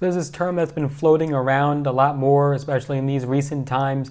So there's this term that's been floating around a lot more, especially in these recent times.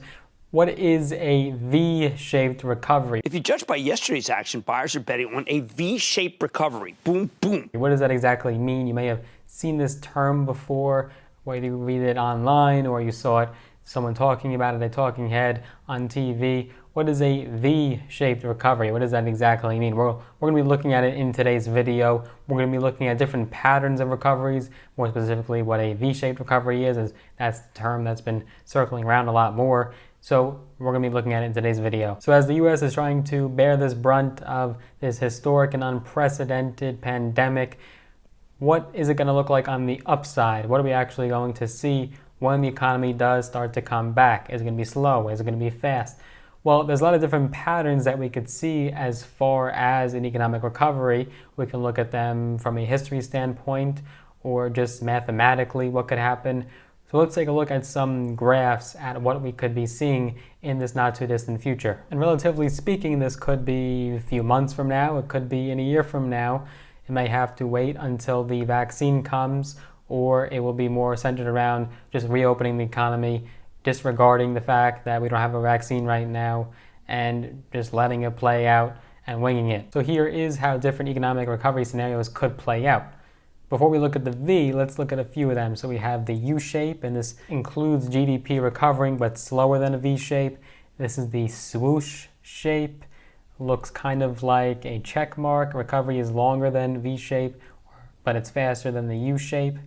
What is a V-shaped recovery? If you judge by yesterday's action, buyers are betting on a V-shaped recovery. Boom, boom. What does that exactly mean? You may have seen this term before, whether you read it online or you saw it, someone talking about it, a talking head on TV. What is a V-shaped recovery? What does that exactly mean? We're going to be looking at it in today's video. We're going to be looking at different patterns of recoveries, more specifically what a V-shaped recovery is, as that's the term that's been circling around a lot more. So we're going to be looking at it in today's video. So as the US is trying to bear this brunt of this historic and unprecedented pandemic, what is it going to look like on the upside? What are we actually going to see when the economy does start to come back? Is it going to be slow? Is it going to be fast? Well, there's a lot of different patterns that we could see as far as an economic recovery. We can look at them from a history standpoint or just mathematically what could happen. So let's take a look at some graphs at what we could be seeing in this not too distant future. And relatively speaking, this could be a few months from now, it could be in a year from now. It may have to wait until the vaccine comes, or it will be more centered around just reopening the economy, disregarding the fact that we don't have a vaccine right now, and just letting it play out and winging it. So here is how different economic recovery scenarios could play out. Before we look at the V, let's look at a few of them. So we have the U shape, and this includes GDP recovering, but slower than a V shape. This is the swoosh shape. Looks kind of like a check mark. Recovery is longer than V shape, but it's faster than the U shape.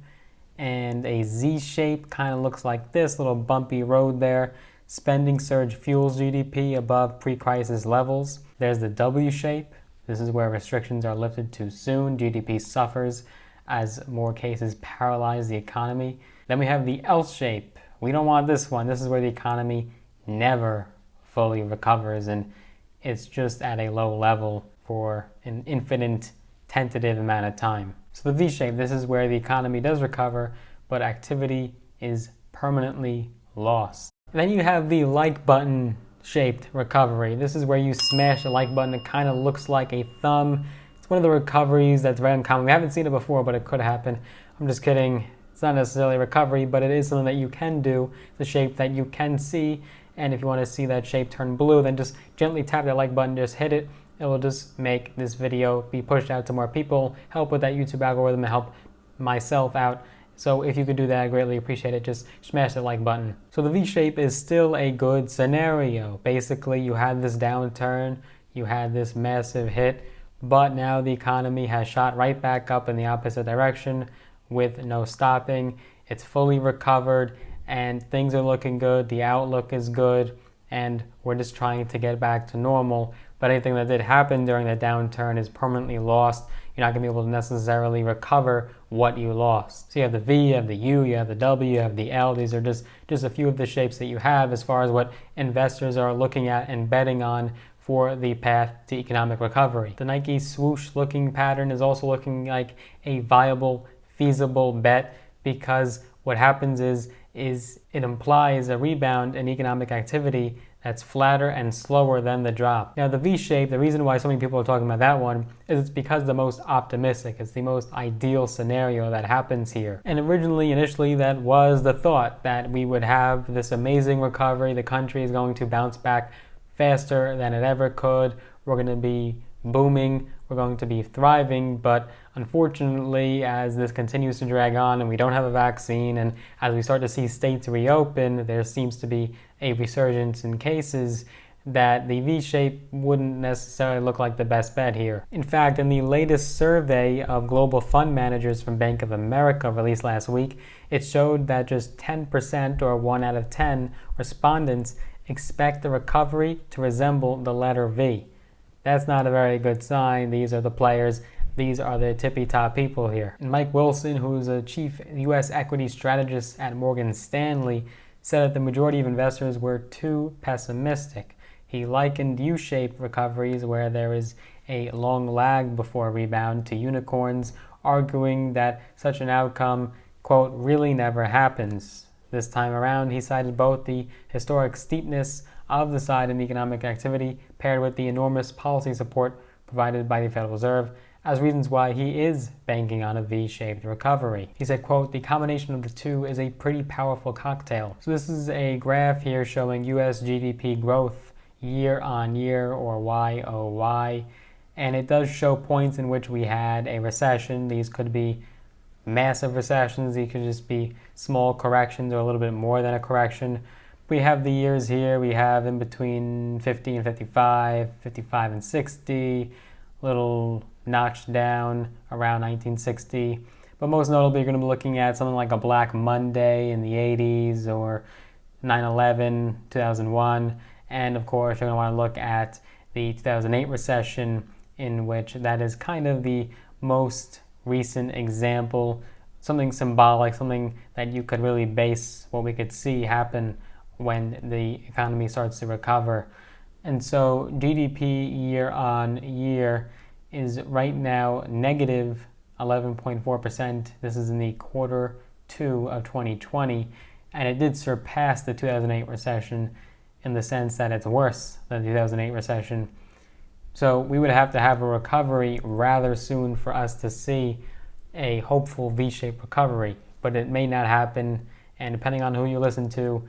And a Z shape kind of looks like this little bumpy road there. Spending surge fuels GDP above pre-crisis levels. There's the W shape. This is where restrictions are lifted too soon. GDP suffers as more cases paralyze the economy. Then we have the L shape. We don't want this one. This is where the economy never fully recovers, and it's just at a low level for an infinite tentative amount of time. So the V shape, this is where the economy does recover, but activity is permanently lost. And then you have the like button shaped recovery. This is where you smash the like button. It kind of looks like a thumb. It's one of the recoveries that's very uncommon. We haven't seen it before, but it could happen. I'm just kidding. It's not necessarily a recovery, but it is something that you can do. The shape that you can see. And if you want to see that shape turn blue, then just gently tap that like button, just hit it. It will just make this video be pushed out to more people, help with that YouTube algorithm, and help myself out. So if you could do that, I greatly appreciate it. Just smash the like button. So the V shape is still a good scenario. Basically, you had this downturn, you had this massive hit, but now the economy has shot right back up in the opposite direction with no stopping. It's fully recovered and things are looking good. The outlook is good and we're just trying to get back to normal. But anything that did happen during the downturn is permanently lost. You're not going to be able to necessarily recover what you lost. So you have the V, you have the U, you have the W, you have the L. These are just a few of the shapes that you have as far as what investors are looking at and betting on for the path to economic recovery. The Nike swoosh looking pattern is also looking like a viable, feasible bet, because what happens is it implies a rebound in economic activity that's flatter and slower than the drop. Now the V shape, the reason why so many people are talking about that one is it's because the most optimistic. It's the most ideal scenario that happens here. And initially that was the thought, that we would have this amazing recovery. The country is going to bounce back faster than it ever could. We're going to be booming. We're going to be thriving. But unfortunately, as this continues to drag on and we don't have a vaccine, and as we start to see states reopen, there seems to be a resurgence in cases, that the V-shape wouldn't necessarily look like the best bet here. In fact, in the latest survey of global fund managers from Bank of America released last week, it showed that just 10%, or 1 out of 10 respondents, expect the recovery to resemble the letter V. That's not a very good sign. These are the players. These are the tippy-top people here. And Mike Wilson, who's a chief U.S. equity strategist at Morgan Stanley, said that the majority of investors were too pessimistic. He likened U-shaped recoveries, where there is a long lag before a rebound, to unicorns, arguing that such an outcome, quote, really never happens. This time around, he cited both the historic steepness of the side in economic activity paired with the enormous policy support provided by the Federal Reserve as reasons why he is banking on a V-shaped recovery. He said, quote, "The combination of the two is a pretty powerful cocktail." So this is a graph here showing US GDP growth year on year, or YOY, and it does show points in which we had a recession. These could be massive recessions, these could just be small corrections or a little bit more than a correction. We have the years here, we have in between 50 and 55, 55 and 60, little notched down around 1960. But most notably, you're going to be looking at something like a Black Monday in the 80s, or 9/11, 2001. And of course, you're going to want to look at the 2008 recession, in which that is kind of the most recent example, something symbolic, something that you could really base what we could see happen when the economy starts to recover. And so GDP year on year is right now negative 11.4%. This is in the quarter 2 of 2020, and it did surpass the 2008 recession in the sense that it's worse than the 2008 recession. So we would have to have a recovery rather soon for us to see a hopeful V-shaped recovery, but it may not happen, and depending on who you listen to,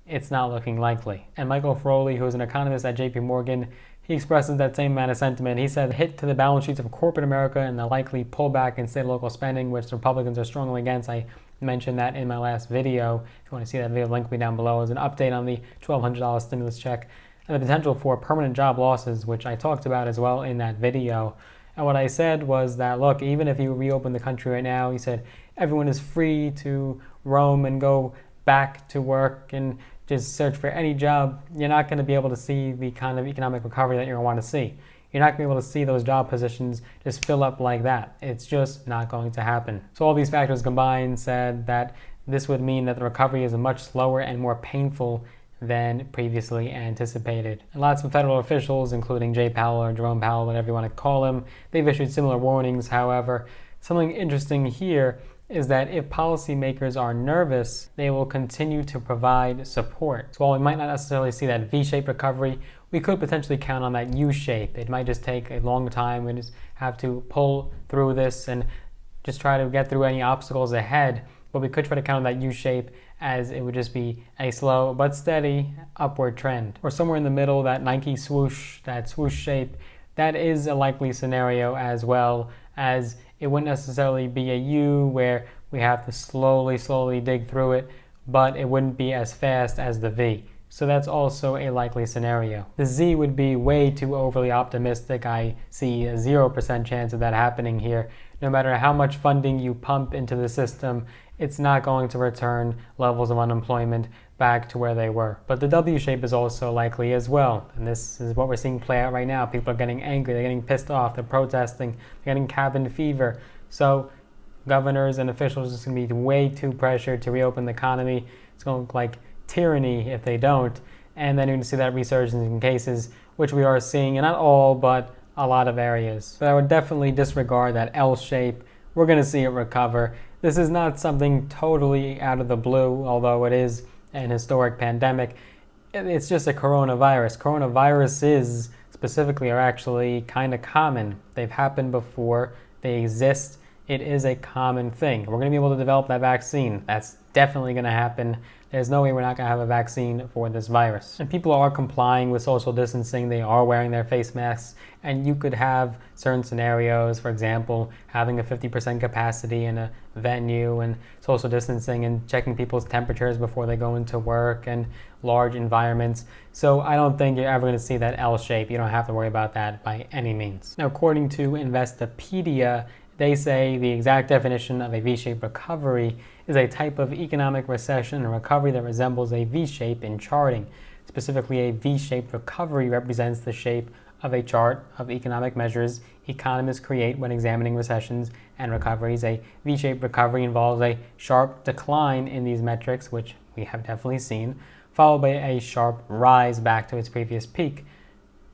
it's not looking likely. And Michael Feroli, who is an economist at JP Morgan, he expresses that same amount of sentiment. He said, "Hit to the balance sheets of corporate America and the likely pullback in state and local spending, which the Republicans are strongly against." I mentioned that in my last video. If you want to see that video, link me down below as an update on the $1,200 stimulus check and the potential for permanent job losses, which I talked about as well in that video. And what I said was that, look, even if you reopen the country right now, he said, everyone is free to roam and go back to work and just search for any job. You're not going to be able to see the kind of economic recovery that you're going to want to see. You're not going to be able to see those job positions just fill up like that. It's just not going to happen. So all these factors combined said that this would mean that the recovery is much slower and more painful than previously anticipated. And lots of federal officials, including Jay Powell or Jerome Powell, whatever you want to call him, they've issued similar warnings. However, something interesting here is that if policymakers are nervous, they will continue to provide support. So while we might not necessarily see that V-shaped recovery, we could potentially count on that U-shape. It might just take a long time. We just have to pull through this and just try to get through any obstacles ahead. But we could try to count on that U-shape, as it would just be a slow but steady upward trend. Or somewhere in the middle, that Nike swoosh, that swoosh shape, that is a likely scenario, as well as it wouldn't necessarily be a U where we have to slowly dig through it, but it wouldn't be as fast as the V. So that's also a likely scenario. The Z would be way too overly optimistic. I see a 0% chance of that happening here. No matter how much funding you pump into the system, it's not going to return levels of unemployment back to where they were. But the W shape is also likely as well. And this is what we're seeing play out right now. People are getting angry, they're getting pissed off, they're protesting, they're getting cabin fever. So governors and officials are just going to be way too pressured to reopen the economy. It's going to look like tyranny if they don't. And then you're going to see that resurgence in cases, which we are seeing in not all, but a lot of areas. So I would definitely disregard that L shape. We're going to see it recover. This is not something totally out of the blue, although it is an historic pandemic. It's just a coronavirus. Coronaviruses specifically are actually kind of common. They've happened before. They exist. It is a common thing. We're going to be able to develop that vaccine. That's definitely going to happen. There's no way we're not going to have a vaccine for this virus. And people are complying with social distancing. They are wearing their face masks. And you could have certain scenarios, for example, having a 50% capacity in a venue and social distancing and checking people's temperatures before they go into work and large environments. So I don't think you're ever going to see that L shape. You don't have to worry about that by any means. Now, according to Investopedia, they say the exact definition of a V-shaped recovery is a type of economic recession and recovery that resembles a V-shape in charting. Specifically, a V-shaped recovery represents the shape of a chart of economic measures economists create when examining recessions and recoveries. A V-shaped recovery involves a sharp decline in these metrics, which we have definitely seen, followed by a sharp rise back to its previous peak,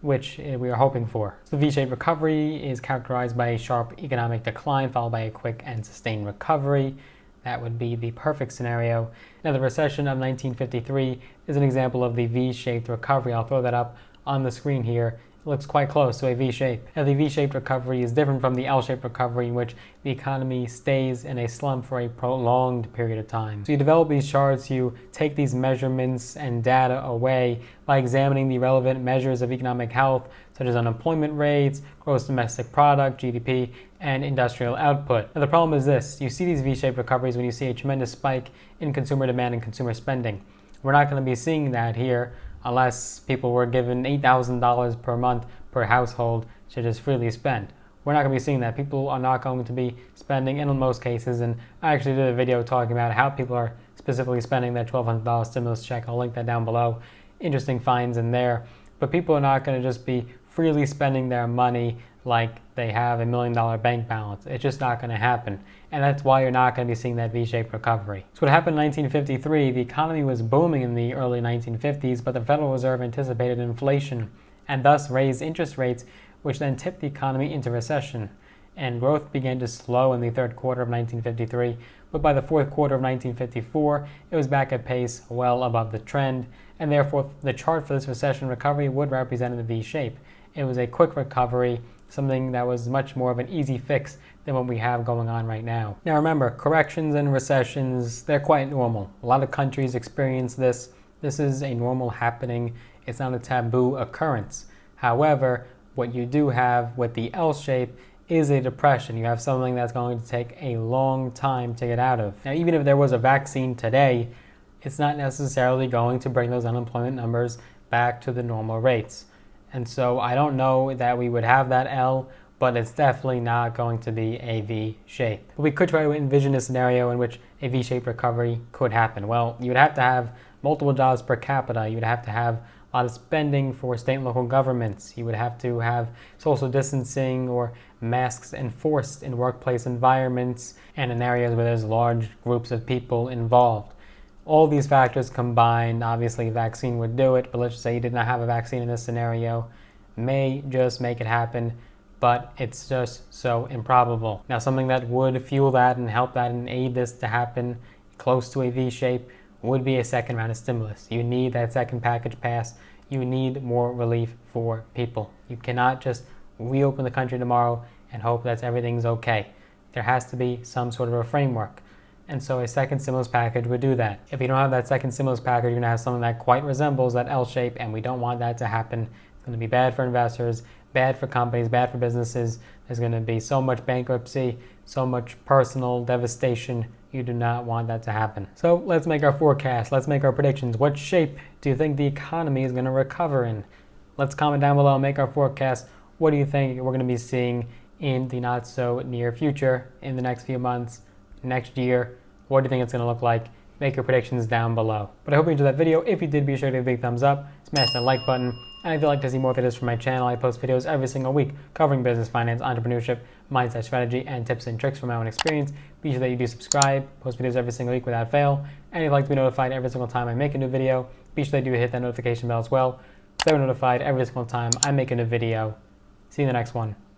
which we are hoping for. So the V-shaped recovery is characterized by a sharp economic decline followed by a quick and sustained recovery. That would be the perfect scenario. Now, the recession of 1953 is an example of the V-shaped recovery. I'll throw that up on the screen here looks quite close to a V-shape. Now, the V-shaped recovery is different from the L-shaped recovery, in which the economy stays in a slump for a prolonged period of time. So you develop these charts, you take these measurements and data away by examining the relevant measures of economic health, such as unemployment rates, gross domestic product, GDP, and industrial output. Now, the problem is this: you see these V-shaped recoveries when you see a tremendous spike in consumer demand and consumer spending. We're not going to be seeing that here unless people were given $8,000 per month per household to just freely spend. We're not going to be seeing that. People are not going to be spending in most cases, and I actually did a video talking about how people are specifically spending that $1,200 stimulus check. I'll link that down below. Interesting finds in there. But people are not going to just be freely spending their money like they have $1 million bank balance. It's just not going to happen. And that's why you're not going to be seeing that V-shaped recovery. So what happened in 1953, the economy was booming in the early 1950s, but the Federal Reserve anticipated inflation and thus raised interest rates, which then tipped the economy into recession. And growth began to slow in the third quarter of 1953, but by the fourth quarter of 1954, it was back at pace well above the trend, and therefore the chart for this recession recovery would represent the V-shape. It was a quick recovery, something that was much more of an easy fix than what we have going on right now. Now remember, corrections and recessions, they're quite normal. A lot of countries experience this. This is a normal happening. It's not a taboo occurrence. However, what you do have with the L-shape is a depression. You have something that's going to take a long time to get out of. Now, even if there was a vaccine today, it's not necessarily going to bring those unemployment numbers back to the normal rates. And so I don't know that we would have that L, but it's definitely not going to be a V-shape. But we could try to envision a scenario in which a V-shaped recovery could happen. Well, you would have to have multiple jobs per capita. You would have to have a lot of spending for state and local governments. You would have to have social distancing or masks enforced in workplace environments and in areas where there's large groups of people involved. All these factors combined, obviously a vaccine would do it, but let's just say you did not have a vaccine in this scenario, may just make it happen, but it's just so improbable. Now, something that would fuel that and help that and aid this to happen close to a V-shape would be a second round of stimulus. You need that second package passed. You need more relief for people. You cannot just reopen the country tomorrow and hope that everything's okay. There has to be some sort of a framework. And so a second stimulus package would do that. If you don't have that second stimulus package, you're going to have something that quite resembles that L-shape, and we don't want that to happen. It's going to be bad for investors, bad for companies, bad for businesses. There's going to be so much bankruptcy, so much personal devastation. You do not want that to happen. So let's make our forecast. Let's make our predictions. What shape do you think the economy is going to recover in? Let's comment down below and make our forecast. What do you think we're going to be seeing in the not so near future, in the next few months, next year? What do you think it's going to look like? Make your predictions down below. But I hope you enjoyed that video. If you did, be sure to give a big thumbs up, smash that like button, and if you'd like to see more videos from my channel, I post videos every single week covering business, finance, entrepreneurship, mindset, strategy, and tips and tricks from my own experience. Be sure that you do subscribe, post videos every single week without fail, and if you'd like to be notified every single time I make a new video, be sure that you hit that notification bell as well, so you're notified every single time I make a new video. See you in the next one.